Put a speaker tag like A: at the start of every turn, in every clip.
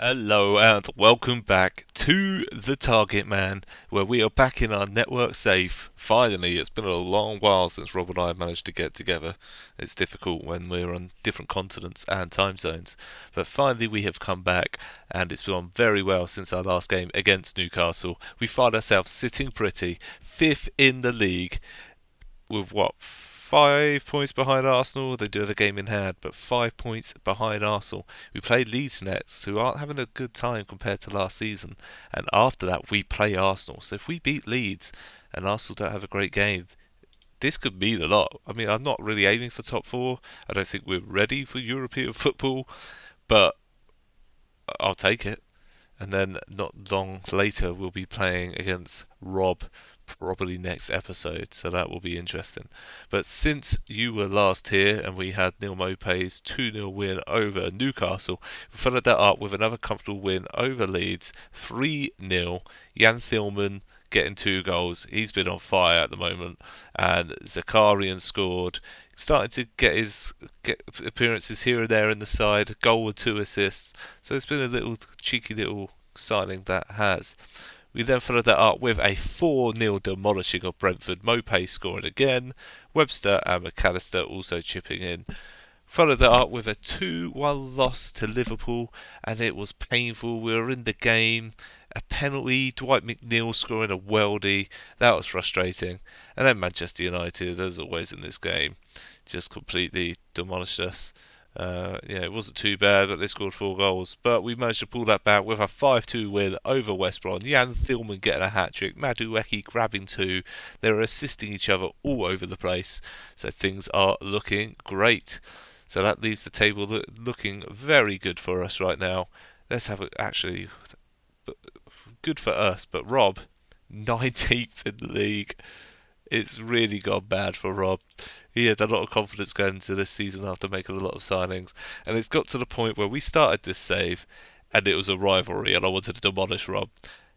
A: Hello and welcome back to the Target Man, where we are back in our network safe. Finally, it's been a long while since Rob and I have managed to get together. It's difficult when we're on different continents and time zones. But finally, we have come back, and it's gone very well since our last game against Newcastle. We find ourselves sitting pretty, fifth in the league, with what, 5 points behind Arsenal. They do have a game in hand, but 5 points behind Arsenal. We play Leeds next, who aren't having a good time compared to last season, and after that we play Arsenal. So if we beat Leeds and Arsenal don't have a great game, this could mean a lot. I mean, I'm not really aiming for top four. I don't think we're ready for European football, but I'll take it. And then not long later we'll be playing against Rob, probably next episode, so that will be interesting. But since you were last here and we had Neil Mopay's 2-0 win over Newcastle, we followed that up with another comfortable win over Leeds, 3-0. Jan Thielman getting 2 goals. He's been on fire at the moment, and Zakarian scored. Starting to get appearances here and there in the side, goal with 2 assists. So it's been a little cheeky little signing that has. We then followed that up with a 4-0 demolishing of Brentford. Mopay scored again. Webster and McAllister also chipping in. Followed that up with a 2-1 loss to Liverpool, and it was painful. We were in the game. A penalty, Dwight McNeil scoring a worldie. That was frustrating. And then Manchester United, as always in this game, just completely demolished us. It wasn't too bad that they scored 4 goals, but we managed to pull that back with a 5-2 win over West Brom. Jan Thielman getting a hat-trick, Madueke grabbing 2. They were assisting each other all over the place, so things are looking great. So that leaves the table looking very good for us right now. Let's have actually good for us, but Rob, 19th in the league. It's really gone bad for Rob. He had a lot of confidence going into this season after making a lot of signings, and it's got to the point where we started this save and it was a rivalry and I wanted to demolish Rob.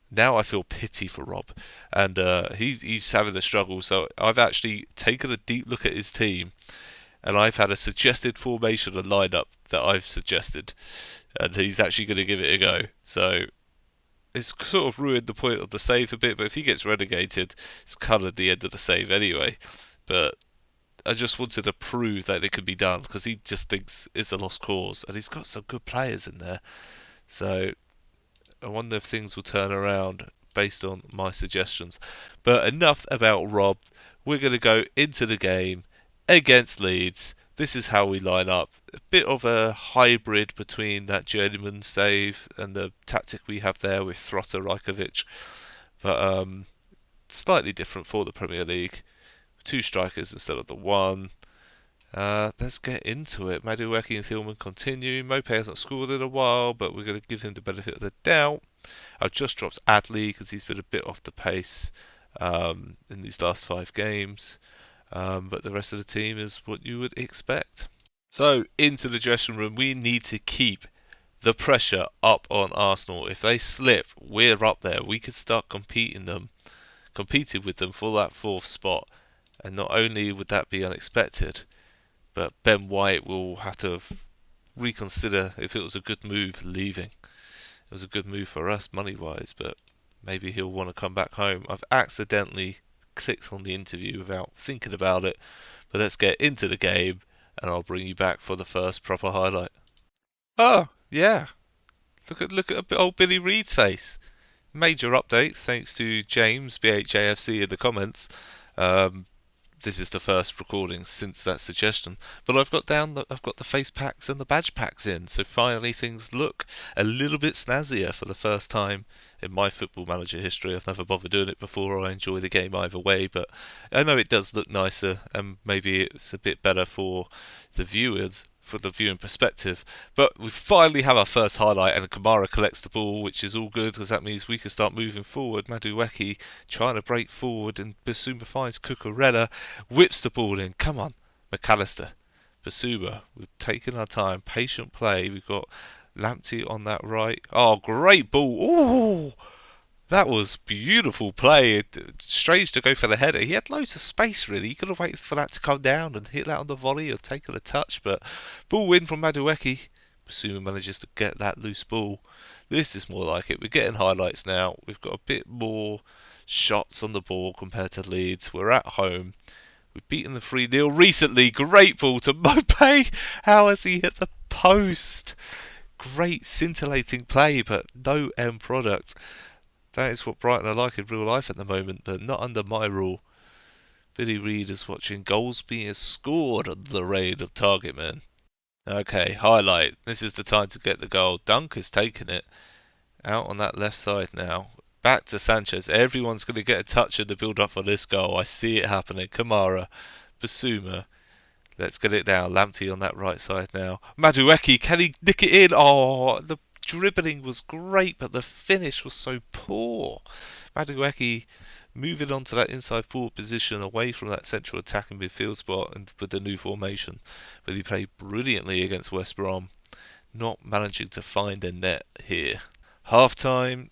A: Now I feel pity for Rob, and he's having a struggle, so I've actually taken a deep look at his team and I've had a suggested formation and lineup that I've suggested, and he's actually going to give it a go. So it's sort of ruined the point of the save a bit, but if he gets relegated, it's kind of the end of the save anyway. But I just wanted to prove that it could be done, because he just thinks it's a lost cause, and he's got some good players in there. So I wonder if things will turn around based on my suggestions. But enough about Rob. We're going to go into the game against Leeds. This is how we line up. A bit of a hybrid between that journeyman save and the tactic we have there with Trotter Rajkovic. But slightly different for the Premier League. 2 strikers instead of the 1. Let's get into it. Madueke and Thielman continue. Mopay hasn't scored in a while, but we're going to give him the benefit of the doubt. I've just dropped Adley because he's been a bit off the pace in these last 5 games. But the rest of the team is what you would expect. So, into the dressing room, we need to keep the pressure up on Arsenal. If they slip, we're up there. We could start competing with them for that 4th spot. And not only would that be unexpected, but Ben White will have to reconsider if it was a good move leaving. It was a good move for us money-wise, but maybe he'll want to come back home. I've accidentally clicked on the interview without thinking about it, but let's get into the game and I'll bring you back for the first proper highlight. Oh, yeah. Look at old Billy Reed's face. Major update thanks to James BHAFC in the comments. This is the first recording since that suggestion, but I've got the face packs and the badge packs in, so finally things look a little bit snazzier for the first time in my Football Manager history. I've never bothered doing it before. I enjoy the game either way, but I know it does look nicer, and maybe it's a bit better for the viewers, for the viewing perspective. But we finally have our first highlight, and Kamara collects the ball, which is all good because that means we can start moving forward. Madueke trying to break forward, and Basuma finds Cucurella, whips the ball in. Come on, McAllister, Basuma. We've taken our time, patient play. We've got Lamptey on that right. Oh, great ball! Ooh, that was beautiful play. Strange to go for the header. He had loads of space, really. He could have waited for that to come down and hit that on the volley or taken a touch. But ball win from Madueke. Basuma manages to get that loose ball. This is more like it. We're getting highlights now. We've got a bit more shots on the ball compared to Leeds. We're at home. We've beaten the 3-0 recently. Great ball to Mopé. How has he hit the post? Great scintillating play, but no end product. That is what Brighton are like in real life at the moment, but not under my rule. Billy Reid is watching goals being scored under the reign of target men. Okay, highlight. This is the time to get the goal. Dunk is taking it out on that left side now. Back to Sanchez. Everyone's going to get a touch in the build-up for this goal. I see it happening. Kamara, Basuma. Let's get it down. Lamptey on that right side now. Madueke, can he nick it in? Oh, the dribbling was great, but the finish was so poor. Madueke moving on to that inside forward position away from that central attacking midfield spot and with the new formation. But he played brilliantly against West Brom. Not managing to find a net here. Half time,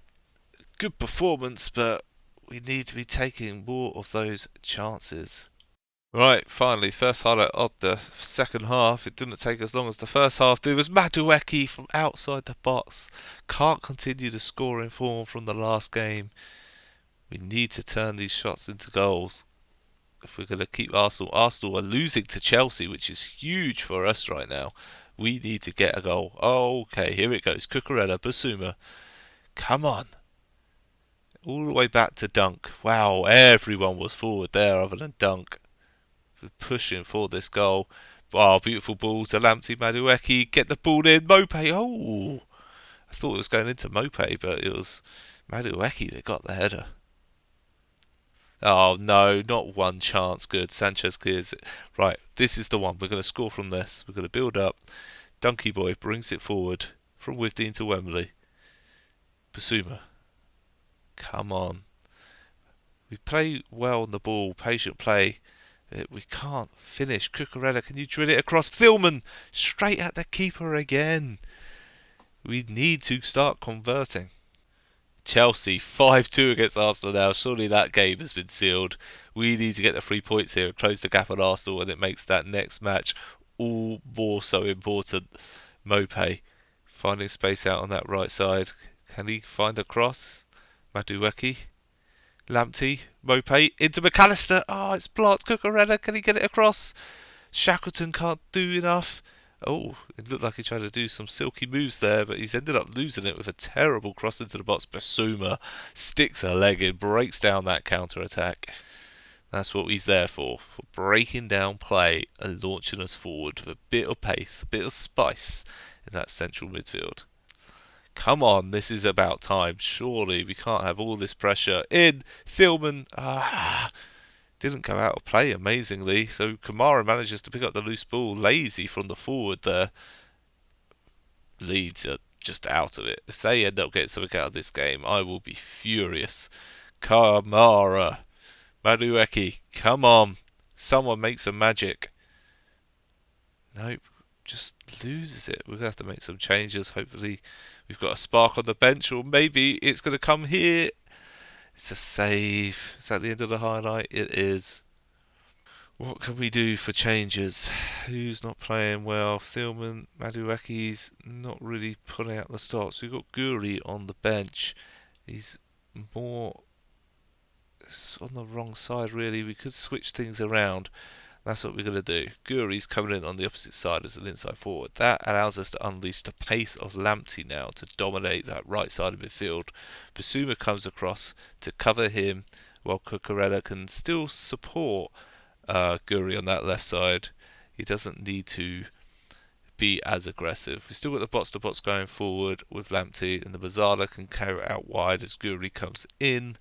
A: good performance, but we need to be taking more of those chances. Right, finally, first highlight of the second half. It didn't take as long as the first half. There was Madueke from outside the box. Can't continue the scoring form from the last game. We need to turn these shots into goals if we're going to keep Arsenal. Arsenal are losing to Chelsea, which is huge for us right now. We need to get a goal. Okay, here it goes. Cucurella, Basuma. Come on. All the way back to Dunk. Wow, everyone was forward there other than Dunk. We're pushing for this goal. Oh, beautiful ball to Lamptey, Madueke. Get the ball in. Mopé. Oh, I thought it was going into Mopé, but it was Madueke that got the header. Oh, no, not one chance. Good. Sanchez clears it. Right, this is the one. We're going to score from this. We're going to build up. Donkey Boy brings it forward from Withdean to Wembley. Basuma. Come on. We play well on the ball. Patient play. We can't finish. Cucurella, can you drill it across? Philman, straight at the keeper again. We need to start converting. Chelsea 5-2 against Arsenal now. Surely that game has been sealed. We need to get the 3 points here and close the gap on Arsenal, and it makes that next match all more so important. Mopé finding space out on that right side. Can he find a cross? Madueke. Lamptey, Mopé, into McAllister. Oh, it's blocked. Cucurella, can he get it across? Shackleton can't do enough. Oh, it looked like he tried to do some silky moves there, but he's ended up losing it with a terrible cross into the box. Basuma sticks a leg in, breaks down that counter-attack. That's what he's there for breaking down play and launching us forward with a bit of pace, a bit of spice in that central midfield. Come on, this is about time. Surely we can't have all this pressure. In, Thielman. Didn't go out of play amazingly. So Kamara manages to pick up the loose ball. Lazy from the forward there. Leeds are just out of it. If they end up getting something out of this game, I will be furious. Kamara. Madueke. Come on. Someone make some magic. Nope. Just loses it. We're going to have to make some changes. Hopefully we've got a spark on the bench, or maybe it's going to come here. It's a save. Is that the end of the highlight? It is. What can we do for changes? Who's not playing well? Thielman, Madueke's not really pulling out the stops. We've got Guri on the bench. He's more on the wrong side, really. We could switch things around. That's what we're going to do. Guri's coming in on the opposite side as an inside forward. That allows us to unleash the pace of Lamptey now to dominate that right side of midfield. Basuma comes across to cover him while Cucurella can still support Guri on that left side. He doesn't need to be as aggressive. We've still got the box-to-box going forward with Lamptey, and the Mazzala can carry it out wide as Guri comes in.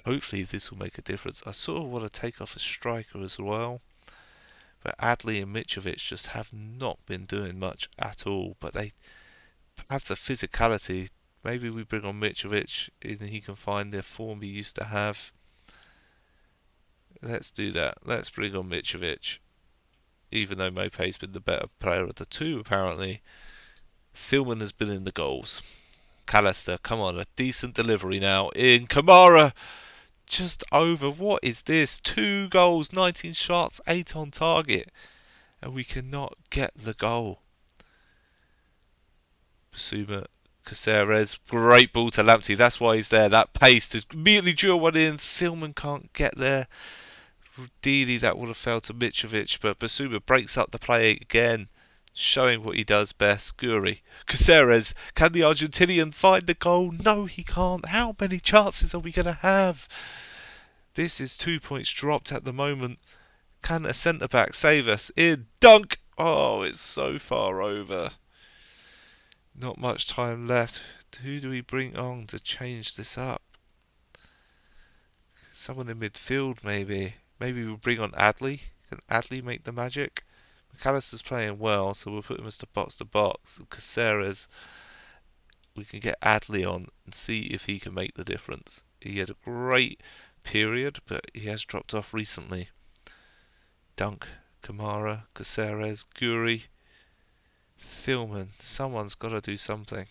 A: Hopefully this will make a difference. I sort of want to take off a striker as well. But Adley and Mitrovic just have not been doing much at all. But they have the physicality. Maybe we bring on Mitrovic and he can find the form he used to have. Let's do that. Let's bring on Mitrovic. Even though Mopé's been the better player of the two, apparently. Thielman has been in the goals. Callister, come on, a decent delivery now. In Kamara. Just over. What is this? 2 goals, 19 shots, 8 on target. And we cannot get the goal. Basuma Caceres, great ball to Lamptey. That's why he's there. That pace to immediately drill one in. Thielman can't get there. Ideally, that would have fell to Mitrovic, but Basuma breaks up the play again, showing what he does best. Guri. Caceres, can the Argentinian find the goal? No, he can't. How many chances are we going to have? This is 2 points dropped at the moment. Can a centre-back save us? In. Dunk! Oh, it's so far over. Not much time left. Who do we bring on to change this up? Someone in midfield, maybe. Maybe we'll bring on Adley. Can Adley make the magic? McAllister's playing well, so we'll put him as the box-to-box. Caceres, we can get Adley on and see if he can make the difference. He had a great period, but he has dropped off recently. Dunk, Kamara, Caceres, Guri, Thielman. Someone's got to do something.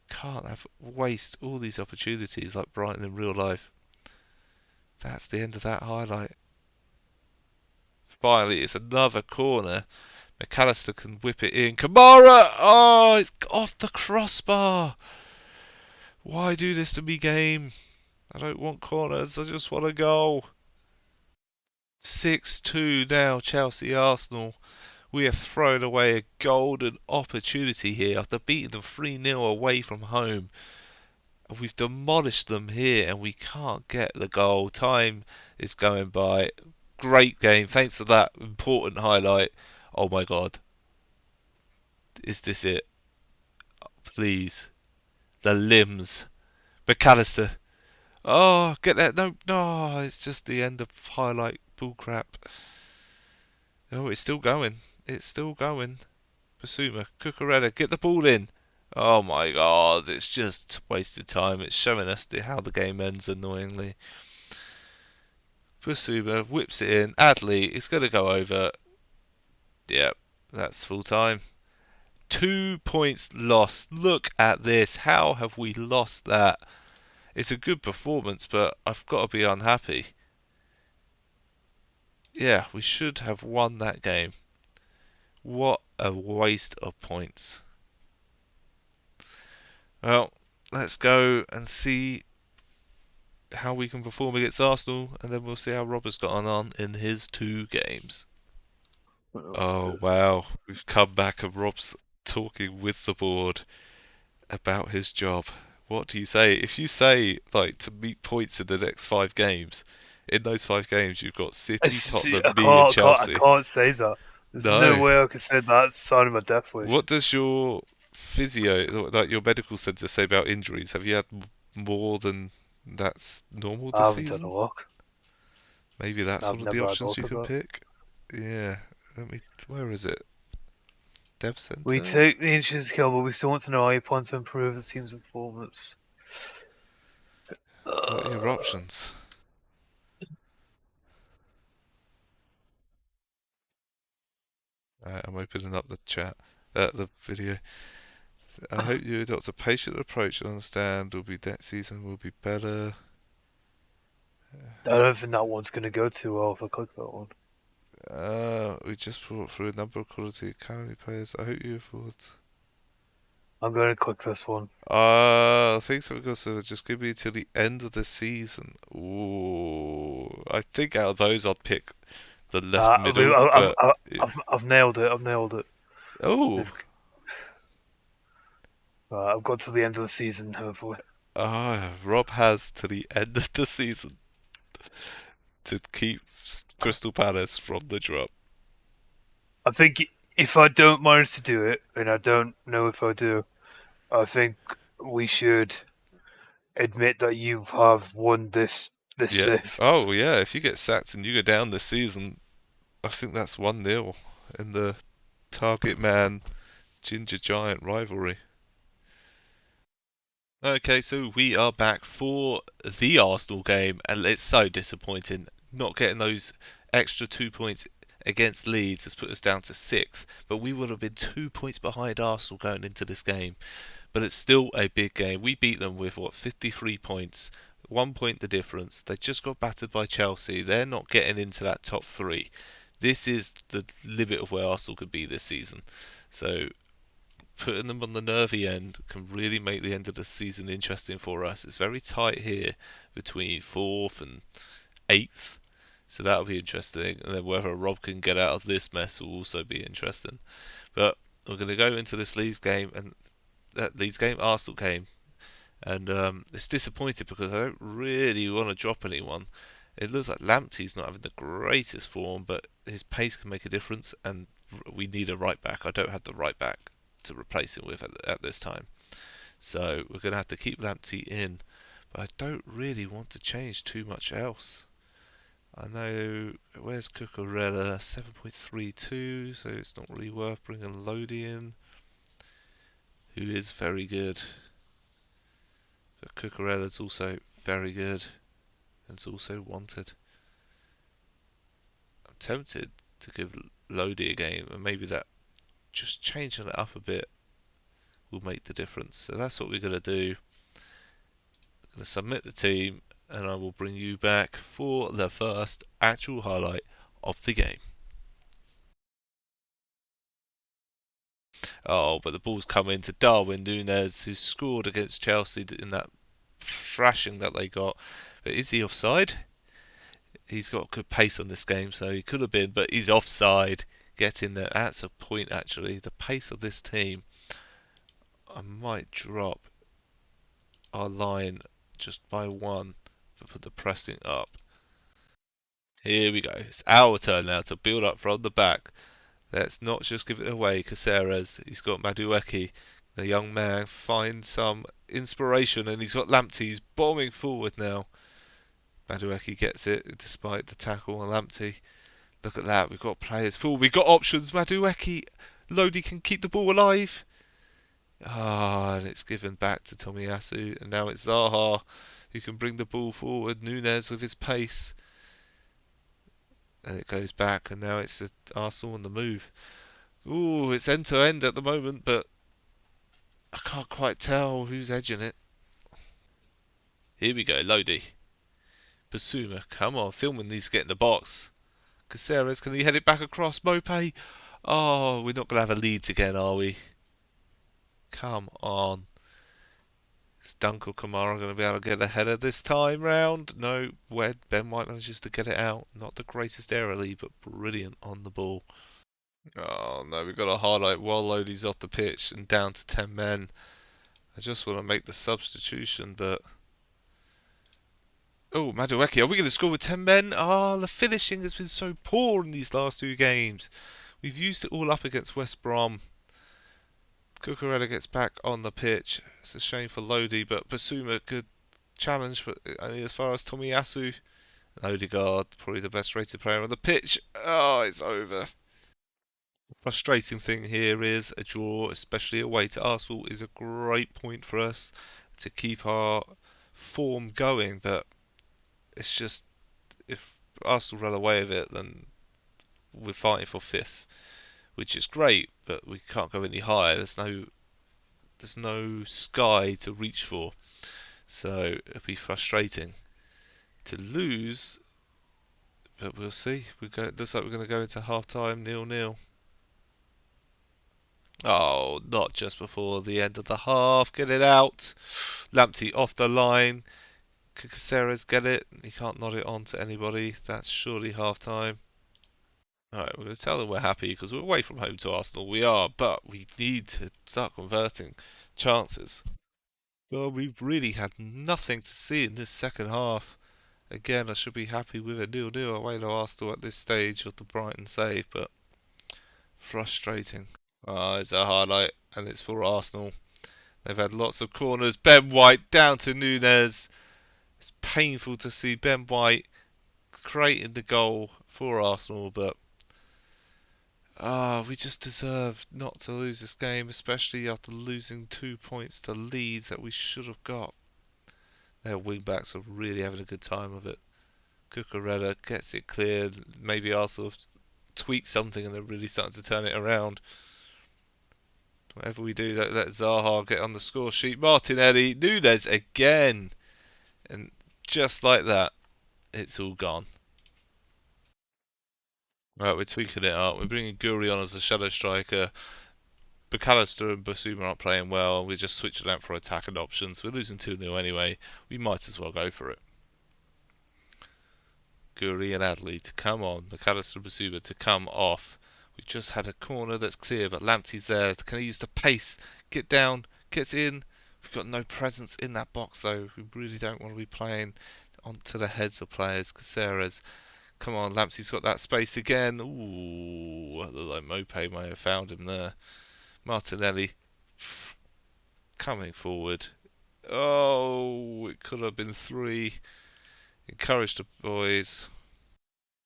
A: Can't waste all these opportunities like Brighton in real life. That's the end of that highlight. Finally, it's another corner. McAllister can whip it in. Kamara! Oh, it's off the crossbar. Why do this to me, game? I don't want corners. I just want a goal. 6-2 now, Chelsea Arsenal. We have thrown away a golden opportunity here after beating them 3-0 away from home. We've demolished them here and we can't get the goal. Time is going by. Great game. Thanks for that important highlight. Oh my god. Is this it? Please. The limbs. McAllister. Oh, get that. No, no. It's just the end of highlight bullcrap. Oh, it's still going. It's still going. Basuma. Cucurella. Get the ball in. Oh my god. It's just wasted time. It's showing us how the game ends annoyingly. Basuma whips it in. Adley. It's going to go over. Yep. That's full time. 2 points lost. Look at this. How have we lost that? It's a good performance, but I've got to be unhappy. Yeah, we should have won that game. What a waste of points. Well, let's go and see how we can perform against Arsenal, and then we'll see how Rob has gotten on in his 2 games. Oh, wow. We've come back and Rob's talking with the board about his job. What do you say? If you say, like, to meet points in the next 5 games, in those 5 games you've got City, Tottenham, me and Chelsea.
B: I can't say that. There's no way I can say that. It's signing my death wish.
A: What does your physio, like your medical centre, say about injuries? Have you had more than that's normal this
B: I haven't
A: season?
B: done a look.
A: Maybe that's
B: I've
A: one of the
B: never had a
A: options you
B: look
A: can
B: at that.
A: pick. Yeah. Where is it? Dev Centre?
B: We take the inches kill, but we still want to know how you plan to improve the team's performance.
A: What are your options? I'm opening up the chat, the video. I hope you adopt a patient approach and understand next season will be better.
B: I don't think that one's going to go too well if I click that one.
A: We just brought through a number of quality academy players. I hope you afford.
B: I'm going to click this one.
A: I think so because just give me till the end of the season. Ooh, I think out of those I'd pick the left middle.
B: I've nailed it. I've nailed it.
A: Oh,
B: I've got to the end of the season, hopefully.
A: Rob has to the end of the season to keep Crystal Palace from the drop.
B: I think if I don't manage to do it, and I don't know if I do, I think we should admit that you have won this save.
A: Oh yeah, if you get sacked and you go down this season, I think that's 1-0 in the Target Man Ginger Giant rivalry. Okay, so we are back for the Arsenal game, and it's so disappointing not getting those extra 2 points against Leeds has put us down to 6th, but we would have been 2 points behind Arsenal going into this game. But it's still a big game. We beat them with 53 points, 1 point the difference. They just got battered by Chelsea. They're not getting into that top 3. This is the limit of where Arsenal could be this season. So putting them on the nervy end can really make the end of the season interesting for us. It's very tight here between fourth and eighth, so that'll be interesting. And then whether Rob can get out of this mess will also be interesting. But we're going to go into this Leeds game, and that Leeds game, Arsenal game, and it's disappointed because I don't really want to drop anyone. It looks like Lamptey's not having the greatest form, but his pace can make a difference, and we need a right back. I don't have the right back to replace him with at this time, so we're going to have to keep Lamptey in. But I don't really want to change too much else. I know, where's Cucurella? 7.32, so it's not really worth bringing Lodi in, who is very good. But Cucurella's also very good, and it's also wanted. I'm tempted to give Lodi a game, and maybe that just changing it up a bit will make the difference. So that's what we're going to do. I'm going to submit the team, and I will bring you back for the first actual highlight of the game. Oh, but the ball's come into Darwin Núñez, who scored against Chelsea in that thrashing that they got. But is he offside? He's got good pace on this game, so he could have been, but he's offside. Get in there. That's a point, actually. The pace of this team. I might drop our line just by one to put the pressing up. Here we go. It's our turn now to build up from the back. Let's not just give it away. Caceres, he's got Madueke. The young man finds some inspiration, and he's got Lamptey. He's bombing forward now. Madueke gets it despite the tackle on Lamptey. Look at that. We've got players full. We've got options. Madueke. Lodi can keep the ball alive. Ah, and it's given back to Tomiyasu. And now it's Zaha who can bring the ball forward. Núñez with his pace. And it goes back. And now it's Arsenal on the move. Ooh, it's end to end at the moment, but I can't quite tell who's edging it. Here we go. Lodi. Basuma. Come on. Filming needs to get in the box. Caceres, can he head it back across? Mope. Oh, we're not going to have a lead again, are we? Come on. Is Dunkel Kamara going to be able to get a header this time round? No. Where Ben White manages to get it out. Not the greatest error lead, but brilliant on the ball. Oh no, we've got a highlight while Lodi's off the pitch and down to 10 men. I just want to make the substitution, but... Oh, Madueke, are we going to score with 10 men? Ah, the finishing has been so poor in these last two games. We've used it all up against West Brom. Cucurella gets back on the pitch. It's a shame for Lodi, but Basuma, good challenge, but only as far as Tomiyasu. Odegaard, probably the best rated player on the pitch. Oh, it's over. The frustrating thing here is a draw, especially away to Arsenal, is a great point for us to keep our form going, but it's just, if Arsenal run away with it, then we're fighting for fifth, which is great, but we can't go any higher. There's no sky to reach for, so it'll be frustrating to lose. But we'll see. Looks like we're going to go into half time 0-0. Oh, not just before the end of the half. Get it out. Lamptey off the line. Caceres get it. He can't nod it on to anybody. That's surely half time. Alright, we're going to tell them we're happy because we're away from home to Arsenal. We are, but we need to start converting chances. Well, we've really had nothing to see in this second half. Again, I should be happy with a 0-0 away to Arsenal at this stage of the Brighton save, but frustrating. It's a highlight, and it's for Arsenal. They've had lots of corners. Ben White down to Núñez. It's painful to see Ben White creating the goal for Arsenal, but we just deserve not to lose this game, especially after losing 2 points to Leeds that we should have got. Their wing backs are really having a good time of it. Cucurella gets it cleared. Maybe Arsenal tweet something and they're really starting to turn it around. Whatever we do, let Zaha get on the score sheet. Martinelli, Núñez again. And just like that, it's all gone. Right, we're tweaking it up. We're bringing Guri on as a shadow striker. McAllister and Basuma aren't playing well. We're just switching out for attacking options. We're losing 2-0 anyway. We might as well go for it. Guri and Adley to come on. McAllister and Basuma to come off. We just had a corner that's clear, but Lamptey's there. Can he use the pace? Get down, gets in. We've got no presence in that box though. We really don't want to be playing onto the heads of players. Caceres, come on, Lamptey's got that space again. Ooh, looked like Mope may have found him there. Martinelli coming forward. Oh, it could have been 3. Encourage the boys.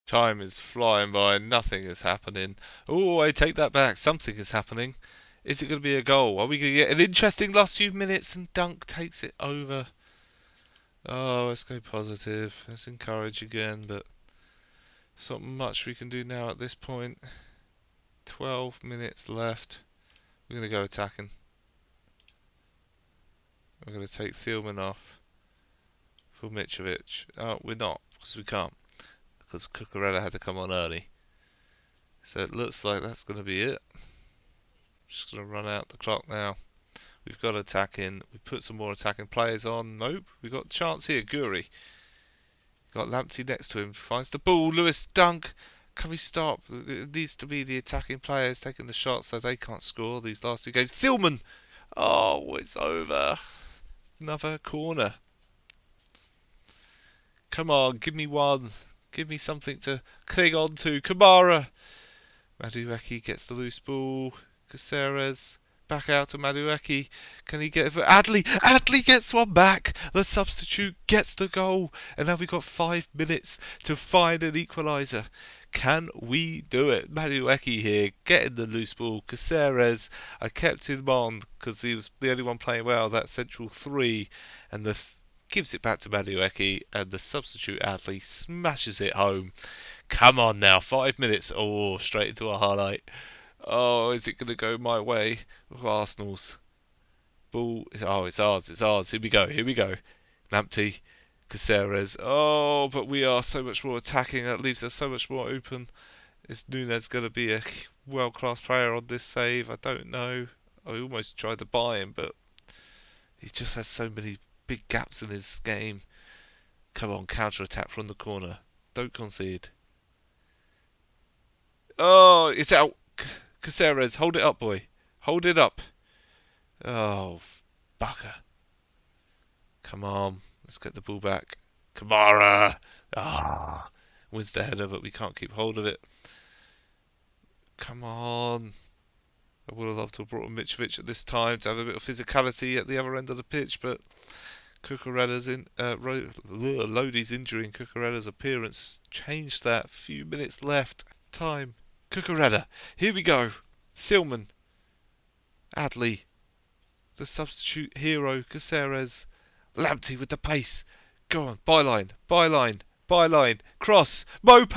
A: Time is flying by. Nothing is happening. Oh, I take that back. Something is happening. Is it going to be a goal? Are we going to get an interesting last few minutes? And Dunk takes it over. Oh, let's go positive. Let's encourage again, but there's not much we can do now at this point. 12 minutes left. We're going to go attacking. We're going to take Thielman off for Mitrovic. Oh, we're not, because we can't. Because Cucurella had to come on early. So it looks like that's going to be it. Just going to run out the clock now. We've got attacking. We put some more attacking players on. Nope. We've got a chance here. Guri. Got Lamptey next to him. Finds the ball. Lewis Dunk. Can we stop? It needs to be the attacking players taking the shots so they can't score these last 2 games. Thielman. Oh, it's over. Another corner. Come on. Give me one. Give me something to cling on to. Kamara. Madueke gets the loose ball. Caceres back out to Madueke. Can he get it? Adley! Adley gets one back! The substitute gets the goal. And now we've got 5 minutes to find an equaliser. Can we do it? Madueke here, getting the loose ball. Caceres, I kept him on because he was the only one playing well. That central 3. And gives it back to Madueke. And the substitute Adley smashes it home. Come on now, 5 minutes. Oh, straight into a highlight. Oh, is it going to go my way? Oh, Arsenal's ball. Oh, it's ours. It's ours. Here we go. Here we go. Lamptey, Caceres. Oh, but we are so much more attacking. That leaves us so much more open. Is Nunez going to be a world-class player on this save? I don't know. I almost tried to buy him, but he just has so many big gaps in his game. Come on, counter-attack from the corner. Don't concede. Oh, it's out. Caceres, hold it up, boy. Hold it up. Oh, bugger. Come on. Let's get the ball back. Kamara. Ah. Wins the header, but we can't keep hold of it. Come on. I would have loved to have brought Mitrovic at this time to have a bit of physicality at the other end of the pitch, but Cucurella's Lodi's injury and Cucurella's appearance changed that. Few minutes left. Time. Cucurella. Here we go. Thielman. Adley. The substitute hero. Caceres. Lamptey with the pace. Go on. Byline. Byline. Byline. Cross. Mope.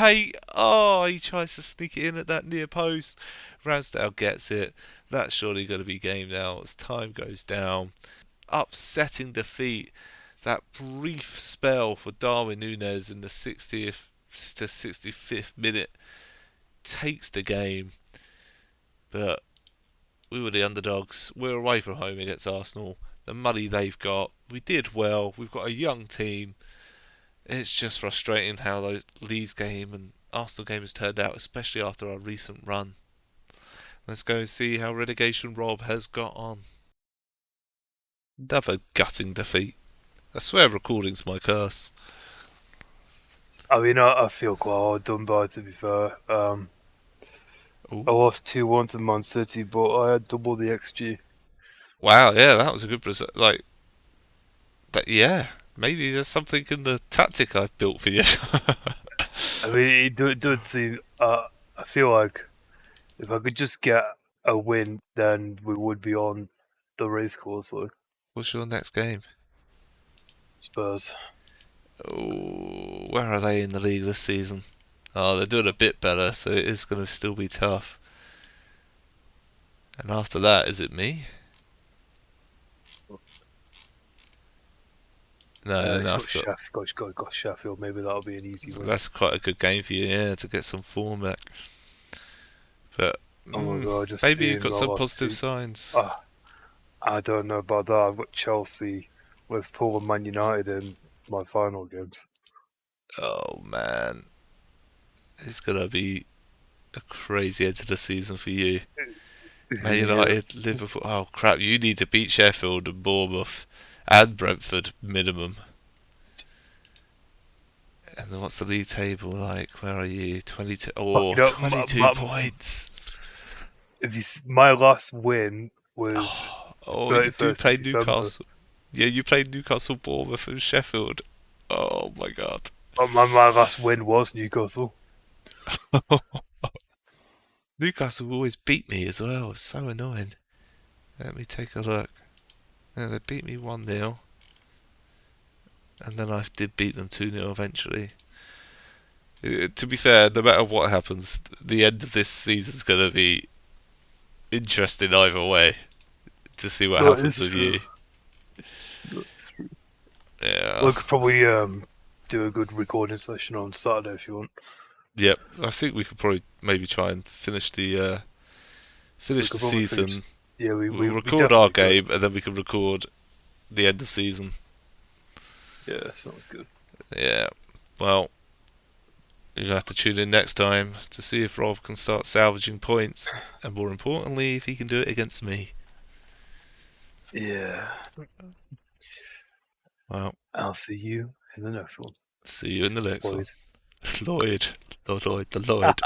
A: Oh, he tries to sneak it in at that near post. Ramsdale gets it. That's surely going to be game now as time goes down. Upsetting defeat. That brief spell for Darwin Nunez in the 60th to 65th minute takes the game. But we were the underdogs. We're away from home against Arsenal. The money they've got. We did well. We've got a young team. It's just frustrating how those Leeds game and Arsenal game has turned out, especially after our recent run. Let's go and see how relegation Rob has got on. Another gutting defeat. I swear recording's my curse.
B: I mean, I feel quite hard done by, to be fair. I lost 2-1 to Man City, but I had double the XG.
A: Wow, yeah, that was a good result. Like, that, yeah, maybe there's something in the tactic I've built for you.
B: I mean, it does seem. I feel like if I could just get a win, then we would be on the race course. Like
A: What's your next game?
B: Spurs.
A: Oh, where are they in the league this season? Oh, they're doing a bit better, so it is going to still be tough. And after that, is it me? No, no, I've
B: got Sheffield. Maybe that'll be an easy win.
A: That's quite a good game for you, yeah, to get some form back. But
B: Oh my god, just
A: Maybe you've
B: seeing
A: got
B: our
A: some
B: last
A: positive
B: two.
A: signs.
B: Ah, I don't know about that. I've got Chelsea, Liverpool, and Man United in my final games.
A: Oh man, it's gonna be a crazy end to the season for you. Man
B: Yeah.
A: United, Liverpool. Oh crap! You need to beat Sheffield and Bournemouth and Brentford minimum. And then what's the league table like? Where are you? 22.
B: Fuck
A: Oh,
B: it up.
A: 22 points.
B: My last win was
A: Oh, you do
B: 31st of
A: play
B: December.
A: Newcastle. Yeah, you played Newcastle, Bournemouth, and Sheffield. Oh my god.
B: My last win was Newcastle.
A: Newcastle always beat me as well. It's so annoying. Let me take a look. Yeah, they beat me 1-0. And then I did beat them 2-0 eventually. To be fair, no matter what happens, the end of this season's going to be interesting either way to see what
B: That
A: happens
B: is
A: with
B: true.
A: you.
B: That's true.
A: Yeah.
B: We could probably do a good recording session on Saturday if you want.
A: Yep. I think we could probably maybe try and finish the
B: We
A: finish the
B: could probably finish.
A: season.
B: Yeah,
A: We'll
B: we
A: record our
B: definitely could.
A: game and then we can record the end of season.
B: Yeah, sounds good.
A: Yeah. Well, you're gonna have to tune in next time to see if Rob can start salvaging points, and more importantly, if he can do it against me.
B: Yeah.
A: Well,
B: I'll see you in the next one.
A: see you in the next one.
B: Lloyd.
A: Lloyd, the Lloyd, the Lloyd.